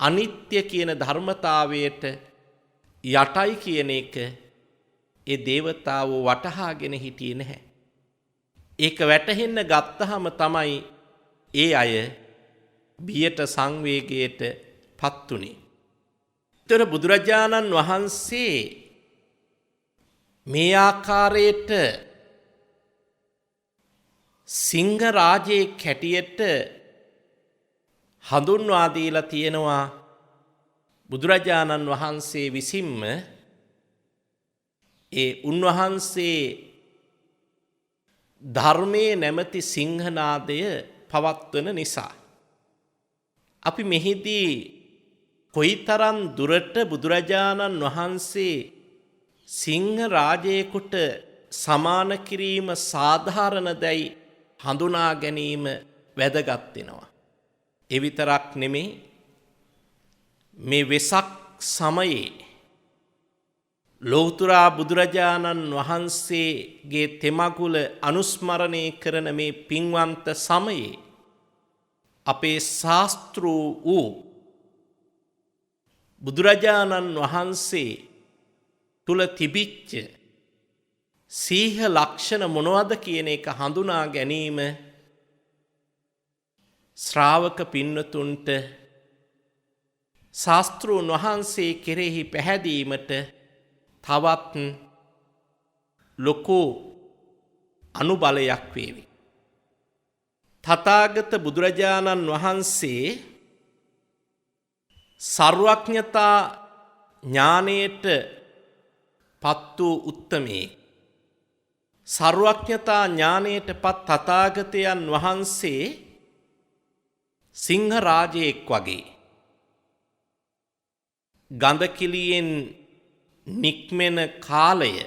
අනිත්‍ය කියන ධර්මතාවයට යටයි කියන එක ඒ දේවතාවෝ වටහාගෙන හිටියේ නැහැ. ඒක වැටහෙන්න ගත්තහම තමයි ඒ අය බියට සංවේගයට පත් උනේ. ඒතර බුදුරජාණන් වහන්සේ මේ ආකාරයට සිංහ රාජයේ කැටියට හඳුන්වා දීලා තියෙනවා. බුදුරජාණන් වහන්සේ විසින්ම ඒ උන්වහන්සේ ධර්මයේ නැමැති සිංහනාදය පවත්වන නිසා. අපි මෙහිදී කොයිතරම් දුරට බුදුරජාණන් වහන්සේ සිංහ රාජයෙකුට සමාන කිරීම සාධාරණදයි හඳුනා ගැනීම වැදගත් වෙනවා. ඒ විතරක් නෙමෙයි, මේ වෙසක් සමයේ ලෝතුරා බුදුරජාණන් වහන්සේගේ තෙමගුල අනුස්මරණය කරන මේ පින්වන්ත සමයේ අපේ ශාස්ත්‍රූ වූ බුදුරජාණන් වහන්සේ තුල තිබිච්ච සීහ ලක්ෂණ මොනවද කියන එක හඳුනා ගැනීම ශ්‍රාවක පින්නතුන්ට ශාස්ත්‍රූන් වහන්සේ කෙරෙහි පැහැදීමට තවත් ලොකු අනුබලයක් වේවි. තථාගත බුදුරජාණන් වහන්සේ සර්වඥතා ඥානයට පත් වූ උත්තමේ. සර්වඥතා ඥානයට පත් තථාගතයන් වහන්සේ සිංහ රාජයෙක් වගේ ගන්ධකිලියෙන් නික්මෙන කාලය.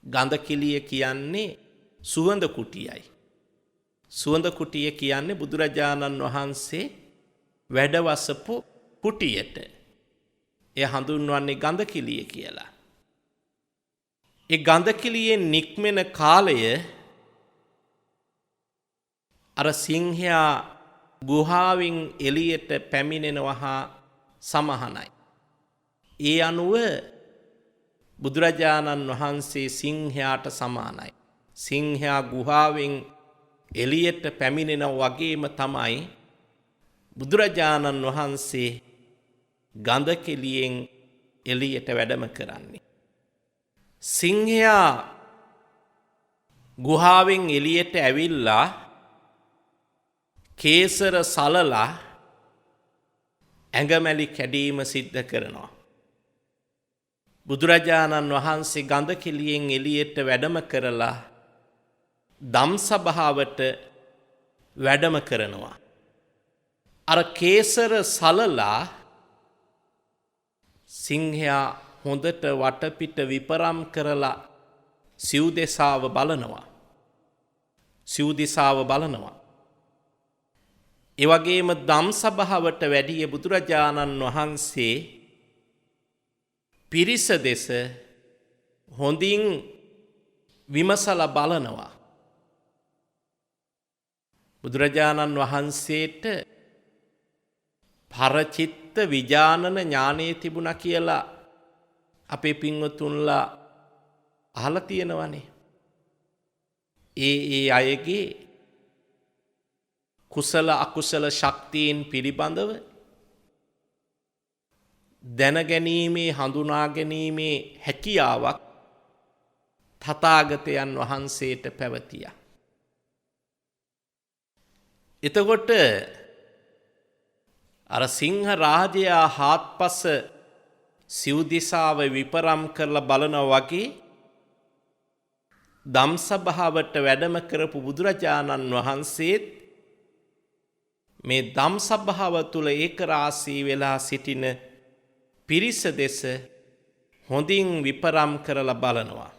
ගන්ධකිලිය කියන්නේ සුවඳ කුටියයි. සුවඳ කුටිය කියන්නේ බුදුරජාණන් වහන්සේ වැඩවසපු කුටියට. එය හඳුන්වන්නේ ගන්ධකිලිය කියලා. ඒ ගන්ධකිලියෙන් නික්මෙන කාලය අර සිංහයා ගුහාවෙන් එළියට පැමිණෙනවා හා සමහනයි. ඒ අනුව බුදුරජාණන් වහන්සේ සිංහයාට සමානයි. සිංහයා ගුහාවෙන් එළියට පැමිණෙන වගේම තමයි බුදුරජාණන් වහන්සේ ගඳ කෙලියෙන් එළියට වැඩම කරන්නේ. සිංහයා ගුහාවෙන් එළියට ඇවිල්ලා කේසර සලලා ඇඟමැලි කැඩීම සිද්ධ කරනවා. බුදුරජාණන් වහන්සේ ගඳ කෙලියෙන් එළියට වැඩම කරලා ධම්සභාවට වැඩම කරනවා. අර කේසර සලලා සිංහයා හොඳට වටපිට විපරම් කරලා සිව් දෙසාව බලනවා. සිව් දිසාව බලනවා. ඒ වගේම ධම්සභාවට වැඩිය බුදුරජාණන් වහන්සේ පිරිස දෙස හොඳින් විමසලා බලනවා. බුදුරජාණන් වහන්සේට පරචිත්ත විජානන ඥානය තිබුණා කියලා අපේ පින්වතුන්ලා අහලා තියෙනවනේ. ඒ අයගේ කුසල අකුසල ශක්තියින් පිළිබඳව දැනගැනීමේ හඳුනාගැනීමේ හැකියාවක් තථාගතයන් වහන්සේට පැවතියා. එතකොට අර සිංහ රාජයා හාත්පස සිව් දිසාව විපරම් කරලා බලනවා වගේ ධම්සභාවට වැඩම කරපු බුදුරජාණන් වහන්සේත් මේ ධම්සභාව තුල ඒකරාශී වෙලා සිටින පිරිස දෙස හොඳින් විපරම් කරලා බලනවා.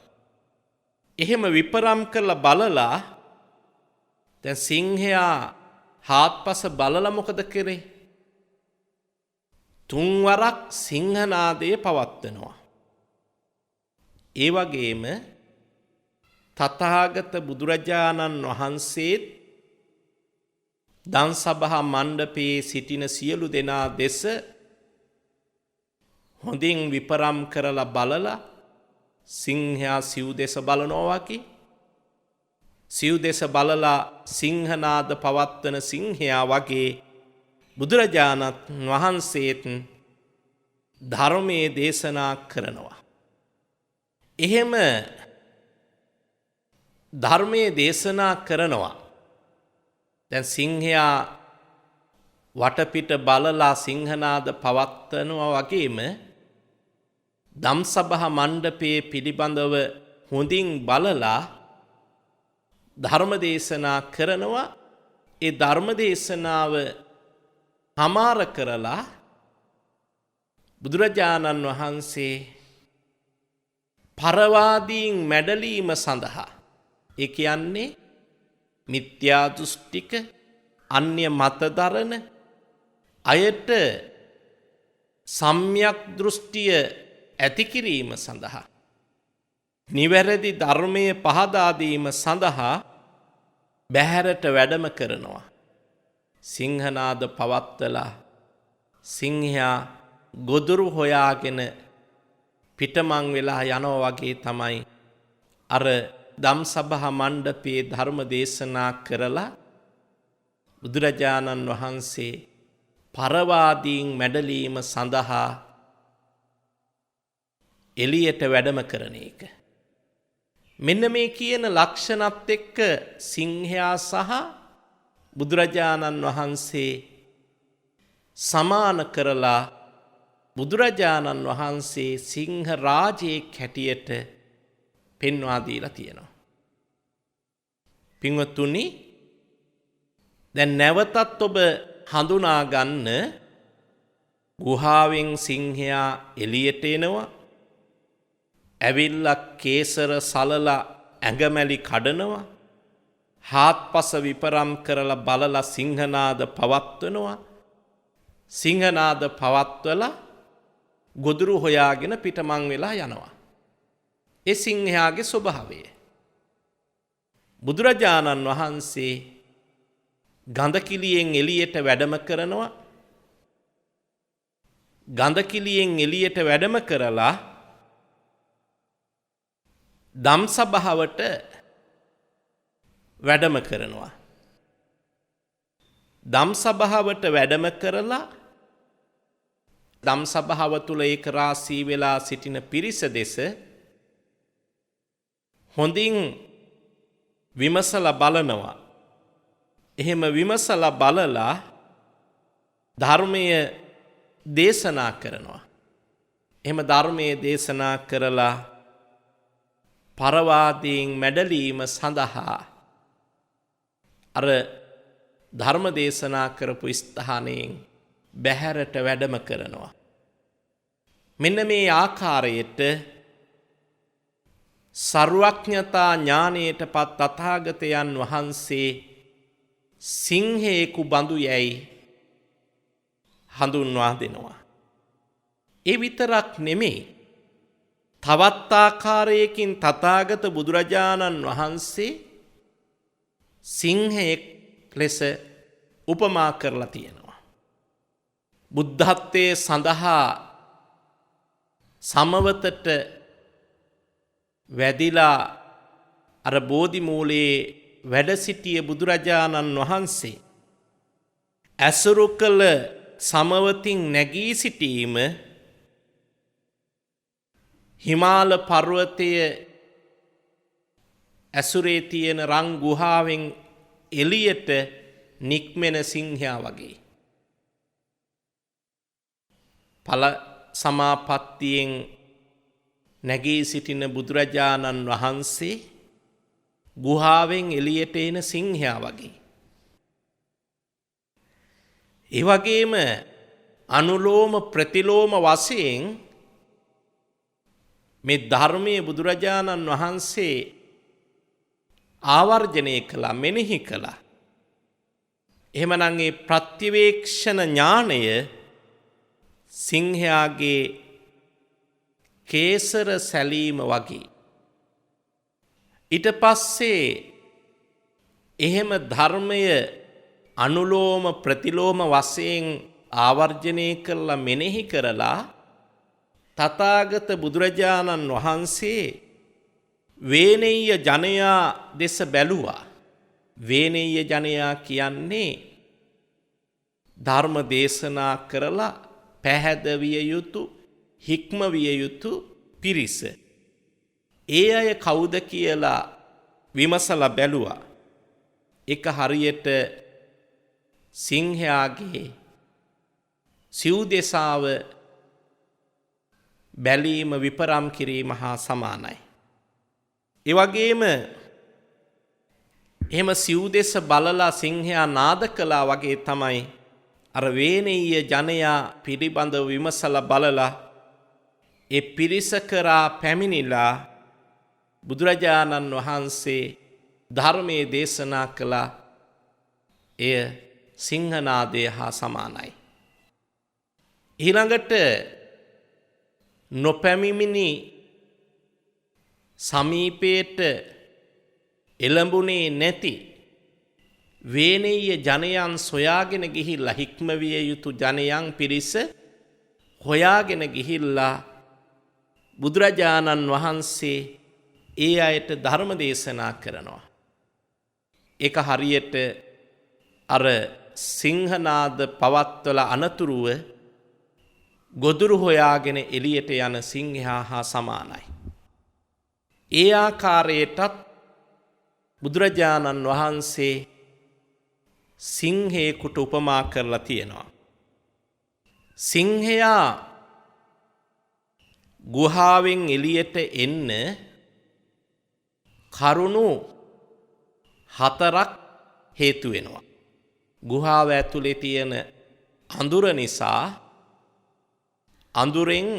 එහෙම විපරම් කරලා බලලා දැන් සිංහයා හාත්පස බලලා මොකද කරේ? තුන්වරක් සිංහනාදයේ පවත්වනවා. ඒ වගේම තථාගත බුදුරජාණන් වහන්සේත් ධම්සභා මණ්ඩපයේ සිටින සියලු දෙනා දෙස හොඳින් විපරම් කරලා බලලා සිංහයා සිව් දෙස බලනවා වගේ සිව් දෙස බලලා සිංහනාද පවත්වන සිංහයා වගේ බුදුරජාණන් වහන්සේත් ධර්මයේ දේශනා කරනවා. එහෙම ධර්මයේ දේශනා කරනවා. දැන් සිංහයා වටපිට බලලා සිංහනාද පවත්වනවා වගේම ධම්සභා මණ්ඩපයේ පිළිබඳව හොඳින් බලලා ධර්ම දේශනා කරනවා. ඒ ධර්ම දේශනාව හමාර කරලා බුදුරජාණන් වහන්සේ පරවාදීන් මැඩලීම සඳහා, ඒ කියන්නේ මිත්‍යා දෘෂ්ටික අන්‍ය මත දරන අයට සම්‍යක් දෘෂ්ටිය ඇති කිරීම සඳහා, නිවැරදි ධර්මයේ පහදා දීම සඳහා බැහැරට වැඩම කරනවා. සිංහනාද පවත්වලා සිංහයා ගොදුරු හොයාගෙන පිටමං වෙලා යනවා වගේ තමයි අර ධම්සභා මණ්ඩපයේ ධර්ම දේශනා කරලා බුදුරජාණන් වහන්සේ පරවාදීන් මැඩලීම සඳහා එළියට වැඩම කරන එක. මෙන්න මේ කියන ලක්ෂණත් එක්ක සිංහයා සහ බුදුරජාණන් වහන්සේ සමාන කරලා බුදුරජාණන් වහන්සේ සිංහ රාජයෙක් හැටියට පෙන්වා දීලා තියෙනවා. පින්වත්තුනි, දැන් නැවතත් ඔබ හඳුනා ගන්න ගුහාවෙන් සිංහයා එළියට එනවා. ඇවිල්ලා කේසර සලලා ඇඟමැලි කඩනවා. හාත්පස විපරම් කරලා බලලා සිංහනාද පවත්වනවා. සිංහනාද පවත්වලා ගොදුරු හොයාගෙන පිටමං වෙලා යනවා. ඒ සිංහයාගේ ස්වභාවය. බුදුරජාණන් වහන්සේ ගඳකිලියෙන් එළියට වැඩම කරනවා. ගඳකිලියෙන් එළියට වැඩම කරලා ධම්සභාවට වැඩම කරනවා. ධම්සභාවට වැඩම කරලා ධම්සභාව තුල ඒක රාශී වෙලා සිටින පිරිස දෙස හොඳින් විමසලා බලනවා. එහෙම විමසලා බලලා ධර්මයේ දේශනා කරනවා. එහෙම ධර්මයේ දේශනා කරලා පරවාදයෙන් මැඩලීම සඳහා අර ධර්ම දේශනා කරපු ස්ථානයෙන් බැහැරට වැඩම කරනවා. මෙන්න මේ ආකාරයට සර්වඥතා ඥානයටපත් තථාගතයන් වහන්සේ සිංහයෙකු බඳු යැයි හඳුන්වා දෙනවා. ඒ විතරක් නෙමෙයි, තවත් ආකාරයකින් තථාගත බුදුරජාණන් වහන්සේ සිංහයෙක් ලෙස උපමා කරලා තියෙනවා. බුද්ධත්වයේ සඳහා සමවතට වැදිලා අර බෝධි මූලයේ වැඩ සිටිය බුදුරජාණන් වහන්සේ ඇසුරු කළ සමවතින් නැගී සිටීම හිමාල පර්වතය ඇසුරේ තියෙන රන් ගුහාවෙන් එළියට නික්මෙන සිංහයා වගේ. ඵල සමාපත්තියෙන් නැගී සිටින බුදුරජාණන් වහන්සේ ගුහාවෙන් එළියට එන සිංහයා වගේ. ඒ වගේම අනුලෝම ප්‍රතිලෝම වශයෙන් මේ ධර්මයේ බුදුරජාණන් වහන්සේ ආවර්ජනය කළා, මෙනෙහි කළා. එහෙමනම් ඒ ප්‍රත්‍යවේක්ෂණ ඥාණය සිංහයාගේ කේසර සැලීම වගේ. ඊට පස්සේ එහෙම ධර්මය අනුලෝම ප්‍රතිලෝම වශයෙන් ආවර්ජනය කළා, මෙනෙහි කරලා තථාගත බුදුරජාණන් වහන්සේ වේනෙය්‍ය ජනයා දෙස බැලුවා. වේනෙය්‍ය ජනයා කියන්නේ ධර්ම දේශනා කරලා පැහැදවිය යුතු, හික්මවිය යුතු පිරිස. ඒ අය කවුද කියලා විමසලා බැලුවා. එක හරියට සිංහයාගේ සිව්දෙසාව බැලීම විපරම් කිරීම හා සමානයි. ඒ වගේම එහෙම සිව්දෙස බලලා සිංහයා නාද කළා වගේ තමයි අර වේනෙය්‍ය ජනයා පිළිබඳව විමසලා බලලා ඒ පිරිස කරා පැමිණිලා බුදුරජාණන් වහන්සේ ධර්මයේ දේශනා කළා. එය සිංහනාදය හා සමානයි. ඊළඟට නොපැමිණි සමීපයට එළඹුණේ නැති වේනෙය්‍ය ජනයන් සොයාගෙන ගිහිල්ලා, හික්මවිය යුතු ජනයන් පිරිස හොයාගෙන ගිහිල්ලා බුදුරජාණන් වහන්සේ ඒ අයට ධර්ම දේශනා කරනවා. ඒක හරියට අර සිංහනාද පවත්වල අනතුරුව ගොදුරු හොයාගෙන එළියට යන සිංහයා හා සමානයි. ඒ ආකාරයටත් බුදුරජාණන් වහන්සේ සිංහයෙකුට උපමා කරලා තියෙනවා. සිංහයා ගුහාවෙන් එළියට එන්න කරුණු 4ක් හේතු වෙනවා. ගුහාව ඇතුලේ තියෙන අඳුර නිසා අඳුරෙන්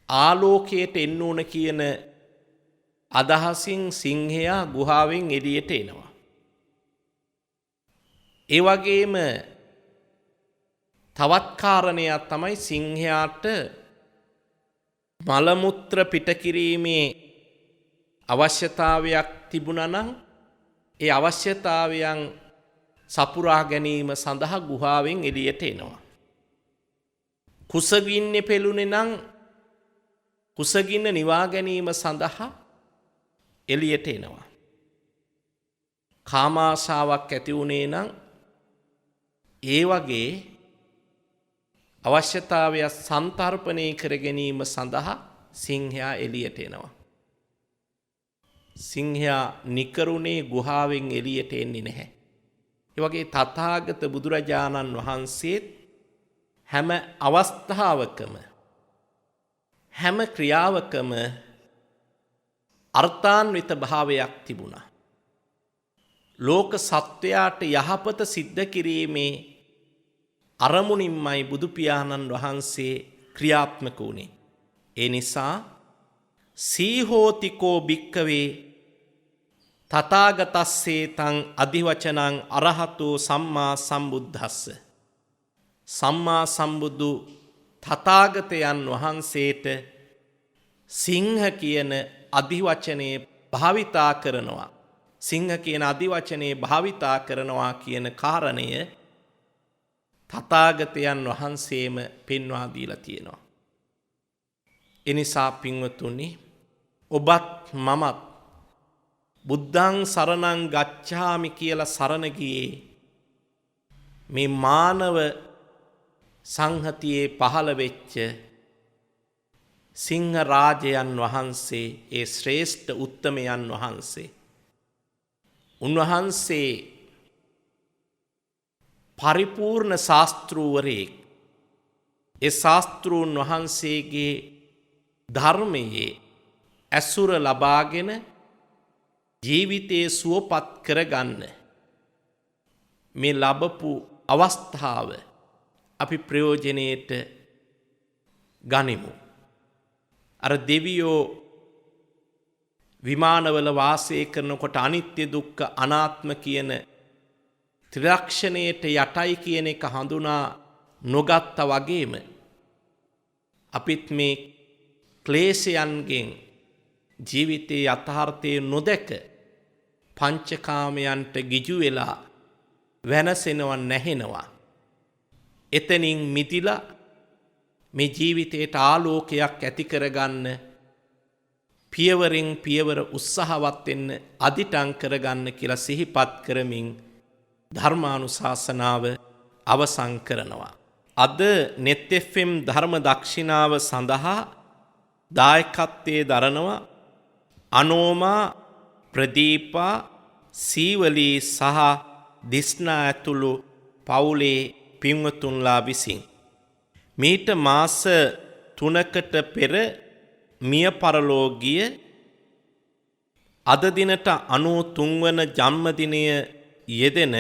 ආලෝකයට එන්න ඕන කියන අදහසින් සිංහයා ගුහාවෙන් එළියට එනවා. ඒ වගේම තවත් කාරණයක් තමයි සිංහයාට මල මුත්‍ර පිට කිරීමේ අවශ්‍යතාවයක් තිබුණා නම් ඒ අවශ්‍යතාවයන් සපුරා ගැනීම සඳහා ගුහාවෙන් එළියට එනවා. කුසගින්නේ පෙළුනේ නම් කුසගින්න නිවා ගැනීම සඳහා එළියට එනවා. කාමාශාවක් ඇති වුණේ නම් ඒ වගේ අවශ්‍යතාවය සන්තර්පණය කර ගැනීම සඳහා සිංහයා එළියට එනවා. සිංහයා නිකරුණේ ගුහාවෙන් එළියට එන්නේ නැහැ. ඒ වගේ තථාගත බුදුරජාණන් වහන්සේත් හැම අවස්ථාවකම හැම ක්‍රියාවකම අර්ථාන්විත භාවයක් තිබුණා. ලෝක සත්වයාට යහපත සිද්ධ කිරීමේ අරමුණින්මයි බුදු පියාණන් වහන්සේ ක්‍රියාත්මක වුණේ. ඒ නිසා සීහෝතිකෝ භික්කවේ තථාගතස්සේ තං අධිවචනං අරහතෝ සම්මා සම්බුද්දස්ස. සම්මා සම්බුදු තථාගතයන් වහන්සේට සිංහ කියන අධිවචනේ භාවිතා කරනවා. සිංහ කියන අධිවචනේ භාවිතා කරනවා කියන කාරණය තථාගතයන් වහන්සේම පෙන්වා දීලා තියෙනවා. එනිසා පින්වතුනි, ඔබත් මමත් බුද්ධං සරණං ගච්ඡාමි කියලා සරණ ගියේ මේ මානව සංහතියේ පහළ වෙච්ච සිංහ රාජයන් වහන්සේ, ඒ ශ්‍රේෂ්ඨ උත්තමයන් වහන්සේ. උන්වහන්සේ පරිපූර්ණ ශාස්ත්‍රූවරයෙක්. ඒ ශාස්ත්‍රූන් වහන්සේගේ ධර්මයේ ඇසුර ලබාගෙන ජීවිතයේ සුවපත් කරගන්න මේ ලැබපු අවස්ථාව අපි ප්‍රයෝජනෙට ගනිමු. අර දෙවියෝ විමානවල වාසය කරනකොට අනිත්‍ය දුක්ඛ අනාත්ම කියන ත්‍රිලක්ෂණයට යටයි කියන එක හඳුනා නොගත්තා වගේම අපිත් මේ ක්ලේශයන්ගෙන් ජීවිතයේ යථාර්ථය නොදැක පංචකාමයන්ට ගිජු වෙලා වෙනසෙනවා නැහෙනවා. එතනින් මිදිලා මේ ජීවිතයට ආලෝකයක් ඇති කරගන්න පියවරෙන් පියවර උත්සාහවත් වෙන්න අදිටන් කරගන්න කියලා සිහිපත් කරමින් ධර්මානුශාසනාව අවසන් කරනවා. අද net fm ධර්ම දක්ෂිනාව සඳහා දායකත්වයේ දරනවා අනෝමා, ප්‍රදීපා, සීවලී සහ දිස්නා ඇතුළු පවුලේ පින්වතුන්ලා විසින් මීට මාස 3කට පෙර මිය පරලෝ ගිය අද දිනට 93 වන ජන්මදිනය යෙදෙන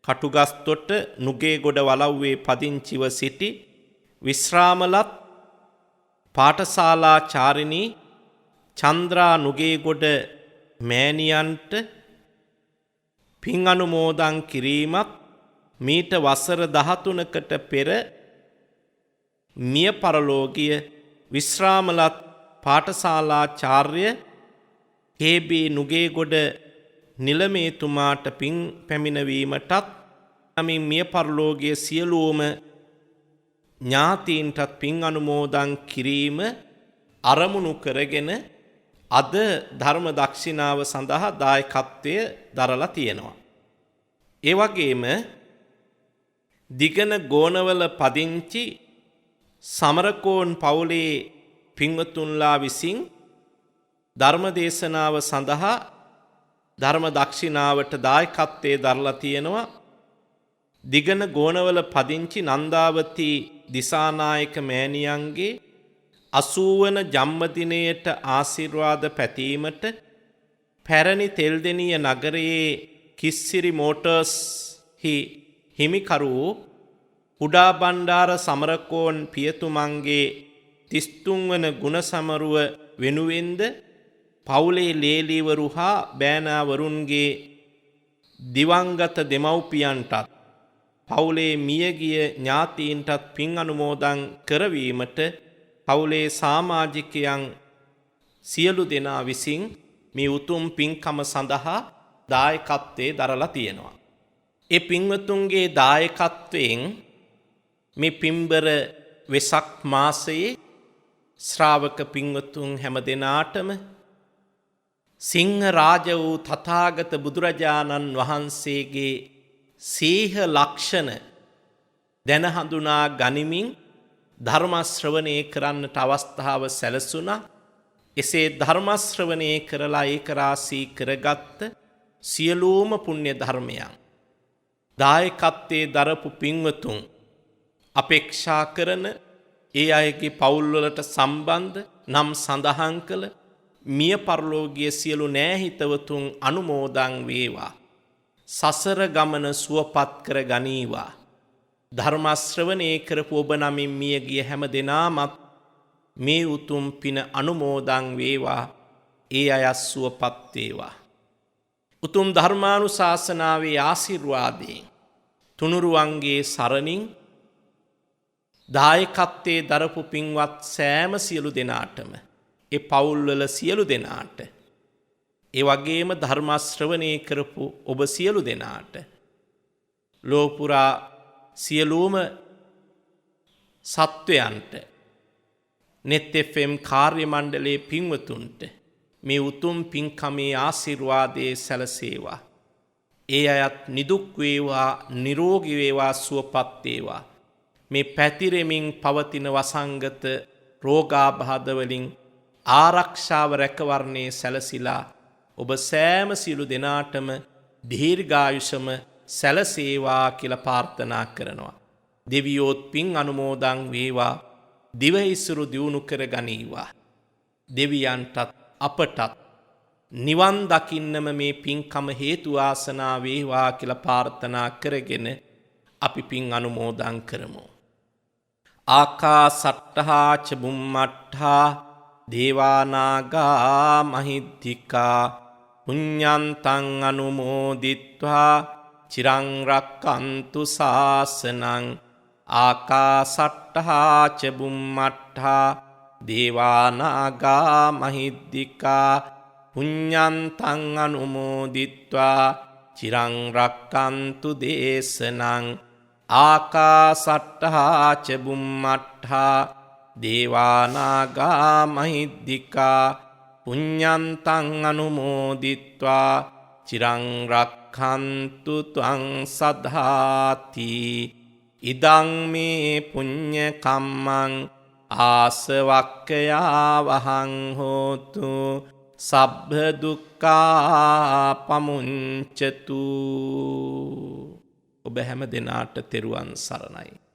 කටුගස්තොට නුගේගොඩ වලව්වේ පදිංචිව සිටි විශ්‍රාමලත් පාඨශාලාචාරිණී චන්ද්‍රා නුගේගොඩ මෑණියන්ට පින් අනුමෝදන් කිරීමක් මීට වසර 13කට පෙර මිය පරලෝ ගිය විශ්‍රාමලත් පාඨශාලාචාර්ය KB නුගේගොඩ නිලමේතුමාට පින් පැමිණවීමටත් නමින් මිය පරලෝ ගිය සියලුම ඥාතීන්ටත් පින් අනුමෝදන් කිරීම අරමුණු කරගෙන අද ධර්ම දක්ෂිනාව සඳහා දායකත්වය දරලා තියෙනවා. ඒ වගේම දිගන ගෝනවල පදිංචි සමරකෝන් පවුලේ පින්වතුන්ලා විසින් ධර්ම දේශනාව සඳහා ධර්ම දක්ෂිනාවට දායකත්වයේ දරලා තියෙනවා. දිගන ගෝනවල පදිංචි නන්දාවති දිසානායක මෑණියන්ගේ 80 වන ජන්මදිනයට ආශිර්වාද පැතීමට පැරණි තෙල්දෙනිය නගරයේ කිස්සිරි මෝටර්ස් හිමිකරු කුඩා බණ්ඩාර සමරකෝන් පියතුමන්ගේ 33 වන ගුණසමරුව වෙනුවෙන්ද පවුලේ ලේලිවරු හා බෑනාවරුන්ගේ දිවංගත දෙමව්පියන්ටත් පවුලේ මියගිය ඥාතීන්ටත් පින් අනුමෝදන් කරවීමට පවුලේ සමාජිකයන් සියලු දෙනා විසින් මේ උතුම් පින්කම සඳහා දායකත්වයේ දරලා තියෙනවා. ඒ පින්වතුන්ගේ දායකත්වයෙන් මේ පින්බර වෙසක් මාසයේ ශ්‍රාවක පින්වතුන් හැම දෙනාටම සිංහ රාජ වූ තථාගත බුදුරජාණන් වහන්සේගේ සීහ ලක්ෂණ දැන හඳුනා ගනිමින් ධර්ම ශ්‍රවණය කරන්නට අවස්ථාව සැලසුණා. එසේ ධර්ම ශ්‍රවණය කරලා ඒක රාශී කරගත්ත සියලුම පුණ්‍ය ධර්මයන් දායකත්වයේ දරපු පින්වතුන් අපේක්ෂා කරන ඒ අයගේ පවුල්වලට සම්බන්ධ නම් සඳහන් කළ මිය පරලෝකීය සියලු නෑහිතවතුන් අනුමෝදන් වේවා. සසර ගමන සුවපත් කර ගනීවා. ධර්ම ශ්‍රවණය කරපු ඔබ නමින් මිය ගිය හැම දෙනාමත් මේ උතුම් පින අනුමෝදන් වේවා. ඒ අය සුවපත් වේවා. උතුම් ධර්මානුශාසනාවේ ආශිර්වාදයෙන් තුනුරුවන්ගේ සරණින් දායකත්වයේ දරපු පින්වත් සෑම සියලු දෙනාටම ඒ පවුල්වල සියලු දෙනාට ඒ වගේම ධර්ම ශ්‍රවණය කරපු ඔබ සියලු දෙනාට ලෝපුරා සියලුම සත්වයන්ට net fm කාර්ය මණ්ඩලයේ පින්වතුන්ට මේ උතුම් පින්කමේ ආශිර්වාදයේ සැලසේවා. ඒ අයත් නිදුක් වේවා, නිරෝගී වේවා, සුවපත් වේවා. මේ පැතිරෙමින් පවතින වසංගත රෝගාබාධ වලින් ආරක්ෂාව රැකවරණේ සැලසිලා ඔබ සෑම සියලු දෙනාටම දීර්ඝායුෂම සැලසේවා කියලා ප්‍රාර්ථනා කරනවා. දෙවියෝත් පින් අනුමෝදන් වේවා. දිවයිසුරු දියුණු කර ගනීවා. දෙවියන්ටත් අපටත් නිවන් දකින්නම මේ පින්කම හේතු වාසනා වේවා කියලා ප්‍රාර්ථනා කරගෙන අපි පින් අනුමෝදන් කරමු. ආකාසට්ඨා ච බුම්මට්ඨා දේවානාගා මහිද්దికා පුඤ්ඤන්තං අනුමෝදිත්වා චිරං රක්칸තු ශාසනං. ආකාසට්ඨා ච බුම්මට්ඨා දේවානාගා මහිද්దికා පුඤ්ඤන්තං අනුමෝදිත්වා චිරං රක්칸තු දේශනං. ආකාසට්ඨා ච බුම්මට්ඨා දේවානාගා මහිද්దికා පුඤ්ඤන්තං අනුමෝදිත්වා චිරං රක්ඛන්තු ත්වං සදාති. ඉදං මේ පුඤ්ඤ කම්මං ආසවක්ඛයා වහං හෝතු සබ්බ දුක්ඛා පමුඤ්චතු. ඔබ හැම දිනාට තෙරුවන් සරණයි.